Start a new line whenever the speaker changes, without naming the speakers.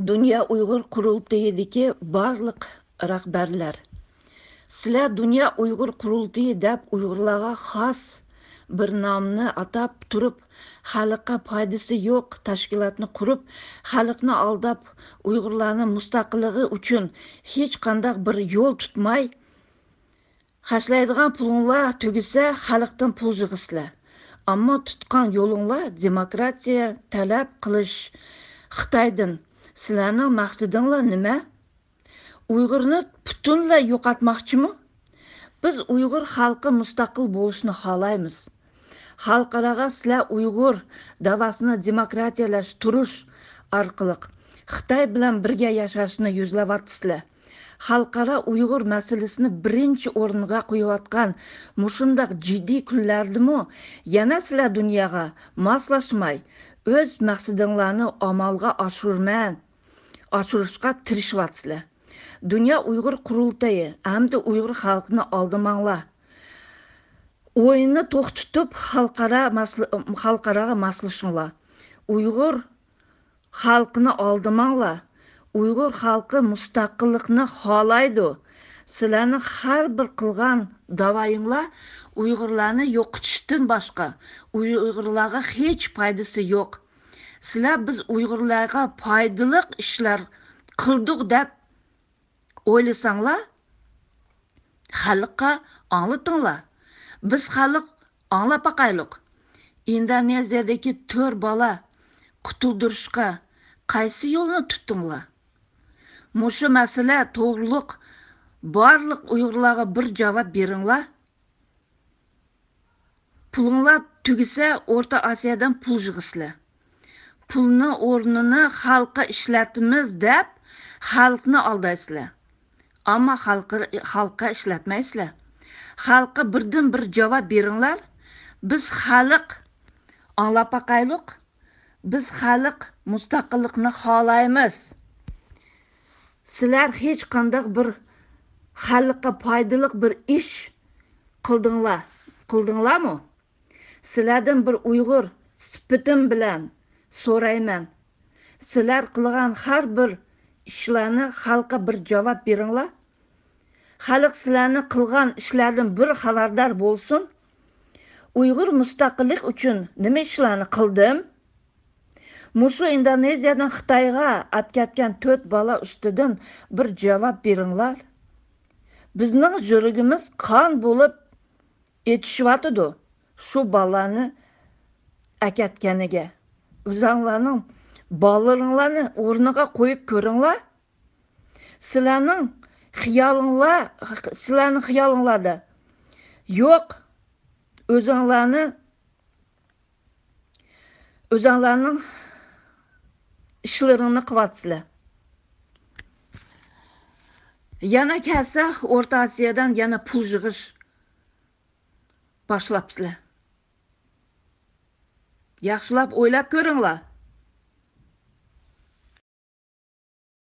Dünya Uyghur Qurultayidagi barliq rahbarlar. Sizlar Dünya Uyghur Qurultayi deb Uyg'urlarga xos bir nomni atab turib, xalqqa foydasi yo'q tashkilotni qurib, xalqni aldab, Uyg'urlarning mustaqilligi uchun hech qanday bir yo'l tutmay, xashlaydigan pulinglar tugisa, xalqdan pul yig'isizlar. Ammo tutgan yo'linglar demokratiya talab qilish Xitoydan. Sizlarning maqsadinglar nima? Uyg'urni butunlay yo'qotmoqchimi? Biz Uyg'ur xalqi mustaqil bo'lishni xohlaymiz. Xalqaro sizlar Uyg'ur davosini demokratiyalashtirish orqali Xitoy bilan birga yashashni yuzlayapsizlar. Xalqaro Uyg'ur masalasini birinchi o'ringa qo'yayotgan mushundaq jiddiy kunlardimi yana sizlar dunyoga moslashmay o'z maqsadinglarni amalga oshirishga tirishyapsizlar. Dünya Uyghur Qurultayi hamda Uyg'ur xalqini aldamanglar. O'yinni to'xtatib xalqaro maslashinglar. Uyg'ur xalqini aldamanglar. Uyg'ur xalqi mustaqillikni xohlaydi. Sizlarni har bir qilgan da'voyinglar Uyg'urlarni yo'qotishdan boshqa Uyg'urlarga hech foydasi yo'q. Sizlar biz Uyg'urlarga foydali ishlar qildik deb o'ylasanglar, xalqqa anglatinglar. Biz xalq anglab baqaylik. Indoneziyadagi 4 bola qutuldirishga qaysi yo'lni tutdinglar? Mushu masala to'g'riliq barliq Uyg'urlarga bir javob beringlar. Pulinglar tugisa O'rta Osiyodan pul yig'isizlar. Pulni o'rnini xalqqa ishlatimiz deb xalqni aldaysizlar. Ammo xalqqa ishlatmaysizlar. Xalqqa birdan bir javob beringlar. Biz xalq anglab baqaylik. Biz xalq mustaqillikni xohlaymiz. Sizlar hech qanday bir xalqqa foydali bir ish qildinglarmi? Sizlardan bir Uyg'ur sifatim bilan so'rayman. Sizlar qilgan har bir ishlarni xalqqa bir javob beringlar. Xalq sizlarni qilgan ishlardan bir xabardor bo'lsin. Uyg'ur mustaqillik uchun nima ishlarni qildim? Mushu Indoneziyadan Xitoyga apkatgan 4 bola ustidan bir javob beringlar. Bizning yuragimiz qon bo'lib etishyotidi shu bolani akatganiga. O'zinglarning bolalarni o'rniga qo'yib ko'ringlar. Sizlarning xiyolinglarda yo'q, o'zinglarning ishlaringni qilyapsizlar. Yana kelsa O'rta Osiyodan yana pul yig'ish boshlabsizlar. Yaxshilab o'ylab ko'ringlar.